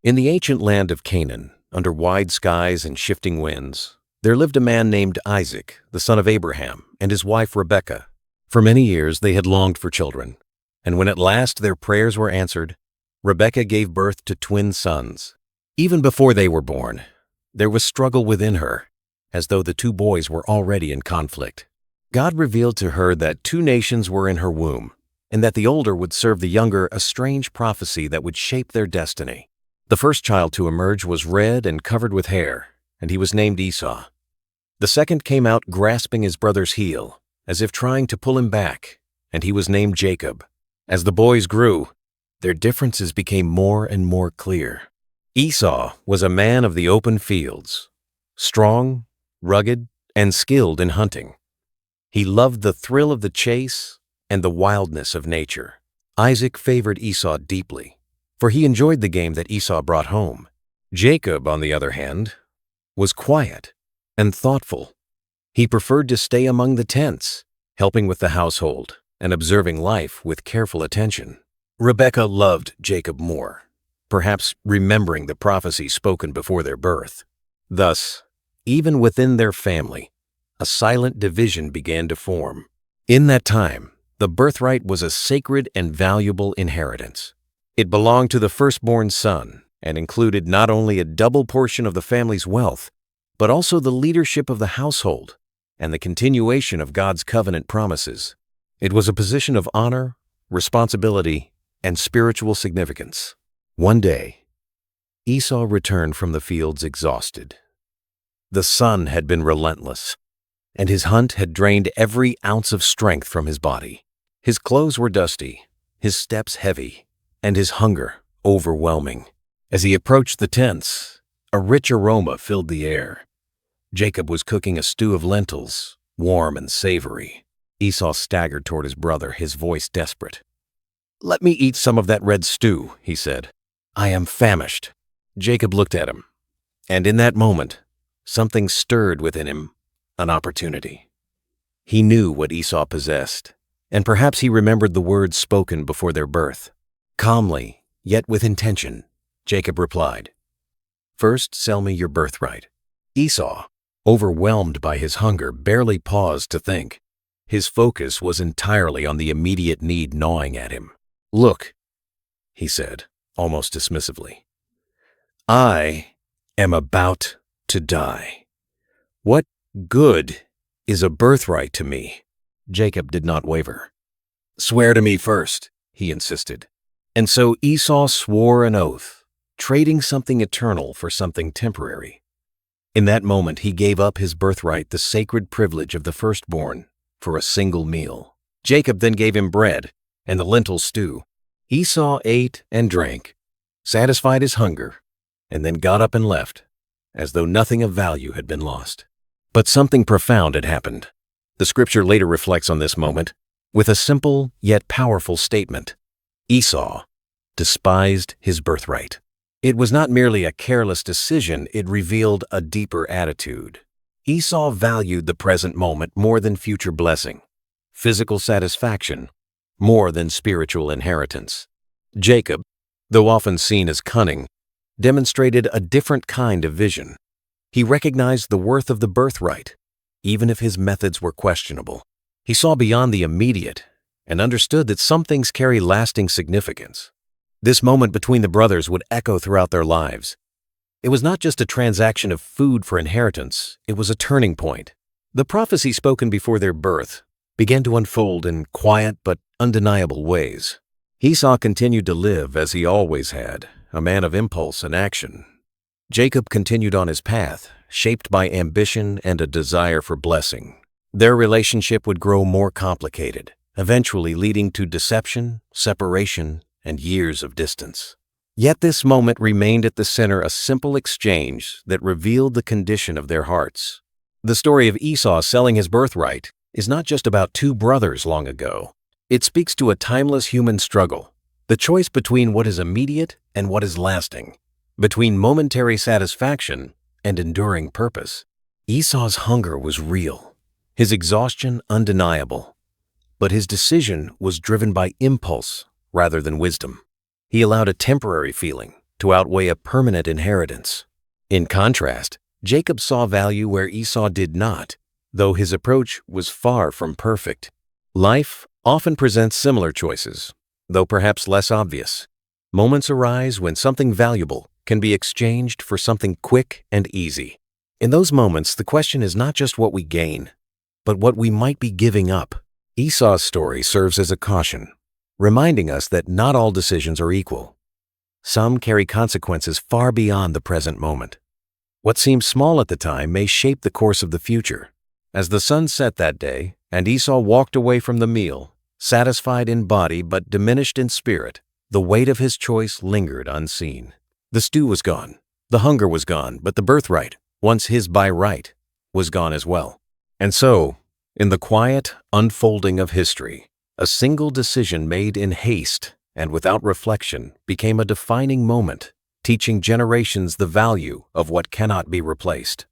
In the ancient land of Canaan, under wide skies and shifting winds, there lived a man named Isaac, the son of Abraham, and his wife Rebekah. For many years they had longed for children, and when at last their prayers were answered, Rebekah gave birth to twin sons. Even before they were born, there was struggle within her, as though the two boys were already in conflict. God revealed to her that two nations were in her womb, and that the older would serve the younger, a strange prophecy that would shape their destiny. The first child to emerge was red and covered with hair, and he was named Esau. The second came out grasping his brother's heel, as if trying to pull him back, and he was named Jacob. As the boys grew, their differences became more and more clear. Esau was a man of the open fields, strong, rugged, and skilled in hunting. He loved the thrill of the chase and the wildness of nature. Isaac favored Esau deeply, for he enjoyed the game that Esau brought home. Jacob, on the other hand, was quiet and thoughtful. He preferred to stay among the tents, helping with the household and observing life with careful attention. Rebekah loved Jacob more, perhaps remembering the prophecy spoken before their birth. Thus, even within their family, a silent division began to form. In that time, the birthright was a sacred and valuable inheritance. It belonged to the firstborn son and included not only a double portion of the family's wealth, but also the leadership of the household and the continuation of God's covenant promises. It was a position of honor, responsibility, and spiritual significance. One day, Esau returned from the fields exhausted. The sun had been relentless, and his hunt had drained every ounce of strength from his body. His clothes were dusty, his steps heavy, and his hunger overwhelming. As he approached the tents, a rich aroma filled the air. Jacob was cooking a stew of lentils, warm and savory. Esau staggered toward his brother, his voice desperate. "Let me eat some of that red stew," he said. "I am famished." Jacob looked at him, and in that moment, something stirred within him, an opportunity. He knew what Esau possessed, and perhaps he remembered the words spoken before their birth. Calmly, yet with intention, Jacob replied, "First, sell me your birthright." Esau, overwhelmed by his hunger, barely paused to think. His focus was entirely on the immediate need gnawing at him. "Look," he said, almost dismissively, "I am about to die. What good is a birthright to me?" Jacob did not waver. "Swear to me first," he insisted. And so Esau swore an oath, trading something eternal for something temporary. In that moment, he gave up his birthright, the sacred privilege of the firstborn, for a single meal. Jacob then gave him bread and the lentil stew. Esau ate and drank, satisfied his hunger, and then got up and left, as though nothing of value had been lost. But something profound had happened. The scripture later reflects on this moment with a simple yet powerful statement. Esau despised his birthright. It was not merely a careless decision, it revealed a deeper attitude. Esau valued the present moment more than future blessing, physical satisfaction more than spiritual inheritance. Jacob, though often seen as cunning, demonstrated a different kind of vision. He recognized the worth of the birthright, even if his methods were questionable. He saw beyond the immediate and understood that some things carry lasting significance. This moment between the brothers would echo throughout their lives. It was not just a transaction of food for inheritance, it was a turning point. The prophecy spoken before their birth began to unfold in quiet but undeniable ways. Esau continued to live as he always had, a man of impulse and action. Jacob continued on his path, shaped by ambition and a desire for blessing. Their relationship would grow more complicated, eventually leading to deception, separation, and years of distance. Yet this moment remained at the center, a simple exchange that revealed the condition of their hearts. The story of Esau selling his birthright is not just about two brothers long ago. It speaks to a timeless human struggle, the choice between what is immediate and what is lasting, between momentary satisfaction and enduring purpose. Esau's hunger was real, his exhaustion undeniable, but his decision was driven by impulse rather than wisdom. He allowed a temporary feeling to outweigh a permanent inheritance. In contrast, Jacob saw value where Esau did not, though his approach was far from perfect. Life often presents similar choices, though perhaps less obvious. Moments arise when something valuable can be exchanged for something quick and easy. In those moments, the question is not just what we gain, but what we might be giving up. Esau's story serves as a caution, reminding us that not all decisions are equal. Some carry consequences far beyond the present moment. What seems small at the time may shape the course of the future. As the sun set that day, and Esau walked away from the meal, satisfied in body but diminished in spirit, the weight of his choice lingered unseen. The stew was gone, the hunger was gone, but the birthright, once his by right, was gone as well. And so, in the quiet unfolding of history, a single decision made in haste and without reflection became a defining moment, teaching generations the value of what cannot be replaced.